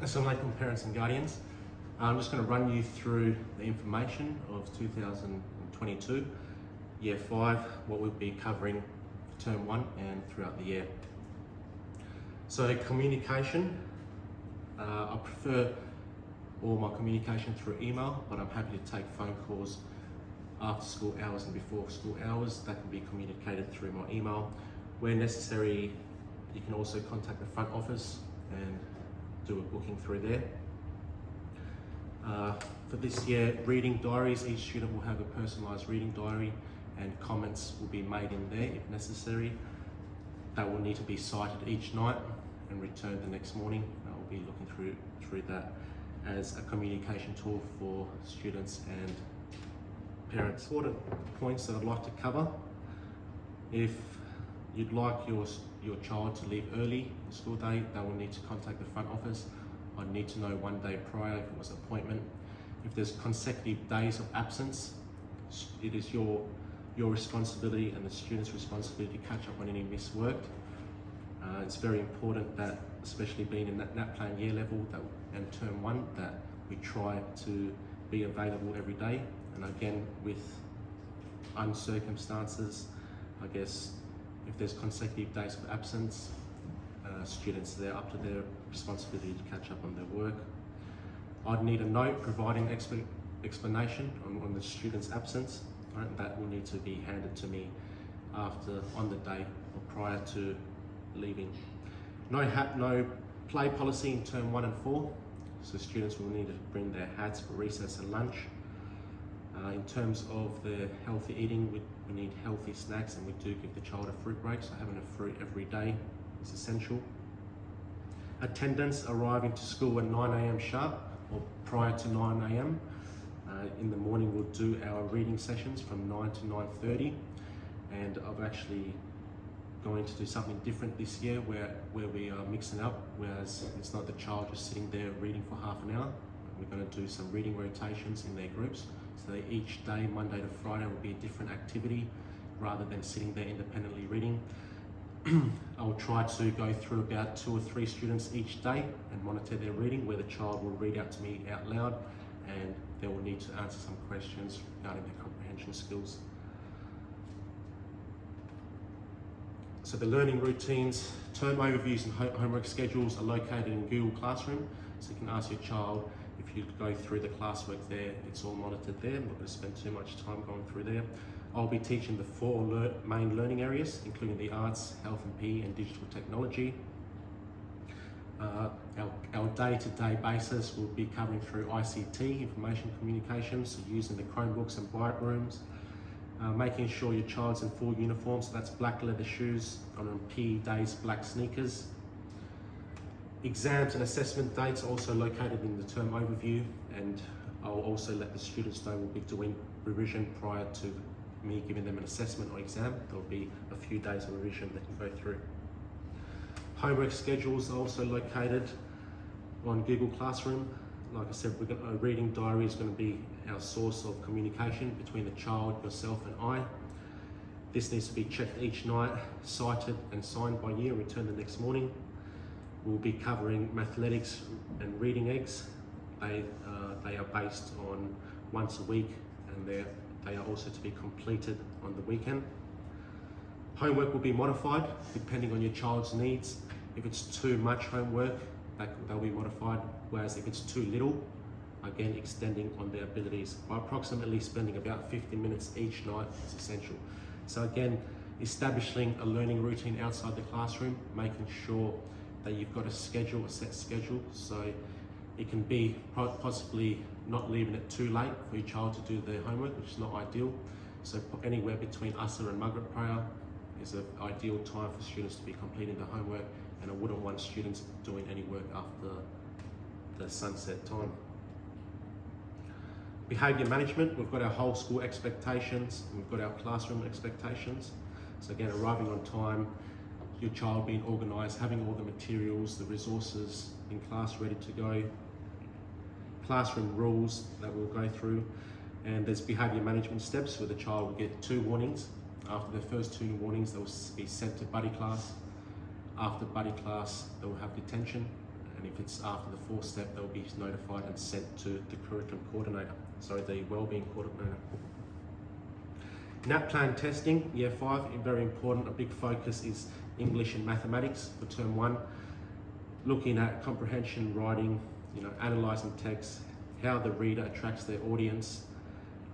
Assalamualaikum parents and guardians. I'm just going to run you through the information of 2022, Year 5, what we'll be covering for Term 1 and throughout the year. So communication, I prefer all my communication through email, but I'm happy to take phone calls after school hours and before school hours. That can be communicated through my email. Where necessary, you can also contact the front office and do a booking through there. For this year, reading diaries, each student will have a personalised reading diary and comments will be made in there if necessary. That will need to be cited each night and returned the next morning. I'll be looking through that as a communication tool for students and parents. Important points that I'd like to cover. If you'd like your child to leave early the school day, they will need to contact the front office. I'd need to know 1 day prior if it was an appointment. If there's consecutive days of absence, it is your responsibility and the student's responsibility to catch up on any missed work. It's very important that, especially being in that NAPLAN year level and Term 1, that we try to be available every day. And again, with uncircumstances, I guess, if there's consecutive days of absence, students, they're up to their responsibility to catch up on their work. I'd need a note providing explanation on the student's absence. Right? That will need to be handed to me on the day or prior to leaving. No play policy in Term 1 and 4, so students will need to bring their hats for recess and lunch. In terms of the healthy eating, we need healthy snacks, and we do give the child a fruit break, so having a fruit every day is essential. Attendance, arriving to school at 9 AM sharp or prior to 9 AM. In the morning we'll do our reading sessions from 9 to 9:30, and I'm actually going to do something different this year where we are mixing up, whereas it's not the child just sitting there reading for half an hour. We're going to do some reading rotations in their groups, so that each day, Monday to Friday, will be a different activity rather than sitting there independently reading. I'll try to go through about 2 or 3 students each day and monitor their reading, where the child will read out to me out loud and they will need to answer some questions regarding their comprehension skills. So the learning routines, term overviews and homework schedules are located in Google Classroom, so you can ask your child if you go through the classwork there. It's all monitored there. I'm not going to spend too much time going through there. I'll be teaching the 4 main learning areas, including the arts, health and PE, and digital technology. Our day-to-day basis will be covering through ICT, information communication, so using the Chromebooks and bright rooms. Making sure your child's in full uniform, so that's black leather shoes, on PE days, black sneakers. Exams and assessment dates are also located in the term overview, and I'll also let the students know we'll be doing revision prior to me giving them an assessment or exam. There'll be a few days of revision they can go through. Homework schedules are also located on Google Classroom. Like I said, a reading diary is going to be our source of communication between the child, yourself and I. This needs to be checked each night, cited and signed by you, and returned the next morning. We'll be covering mathletics and reading eggs. They are based on once a week, and they are also to be completed on the weekend. Homework will be modified depending on your child's needs. If it's too much homework, they'll be modified, whereas if it's too little, again, extending on their abilities. By approximately spending about 50 minutes each night is essential. So again, establishing a learning routine outside the classroom, making sure that you've got a set schedule, so it can be possibly not leaving it too late for your child to do their homework, which is not ideal. So anywhere between Asr and Maghrib prayer is an ideal time for students to be completing the homework, and I wouldn't want students doing any work after the sunset time. Behaviour management, we've got our whole school expectations, and we've got our classroom expectations. So again, arriving on time, your child being organised, having all the materials, the resources in class ready to go, classroom rules that we'll go through, and there's behaviour management steps where the child will get 2 warnings. After the first 2 warnings, they will be sent to buddy class. After buddy class, they will have detention, and if it's after the fourth step, they'll be notified and sent to the curriculum coordinator, the wellbeing coordinator. NAP plan testing, year 5, very important. A big focus is English and mathematics for term 1, looking at comprehension, writing, analysing text, how the reader attracts their audience,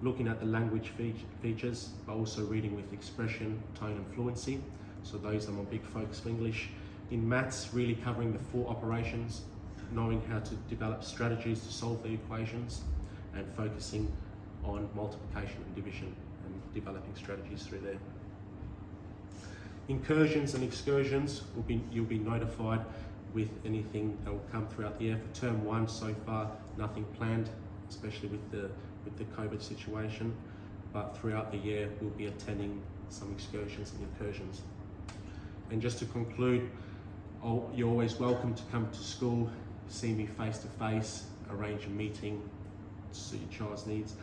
looking at the language features, but also reading with expression, tone and fluency. So those are my big focus for English. In maths, really covering the 4 operations, knowing how to develop strategies to solve the equations, and focusing on multiplication and division and developing strategies through there. Incursions and excursions, you'll be notified with anything that will come throughout the year. For term 1 so far, nothing planned, especially with the COVID situation, but throughout the year we'll be attending some excursions and incursions. And just to conclude, you're always welcome to come to school, see me face to face, arrange a meeting to suit your child's needs.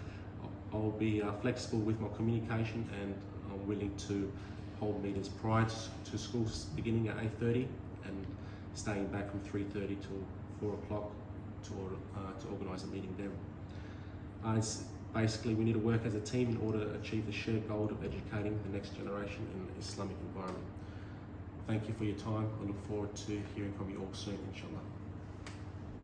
I'll be flexible with my communication, and I'm willing to hold meetings prior to school beginning at 8:30 and staying back from 3:30 till 4 o'clock to organise a meeting then. It's basically, we need to work as a team in order to achieve the shared goal of educating the next generation in an Islamic environment. Thank you for your time. I look forward to hearing from you all soon, inshallah.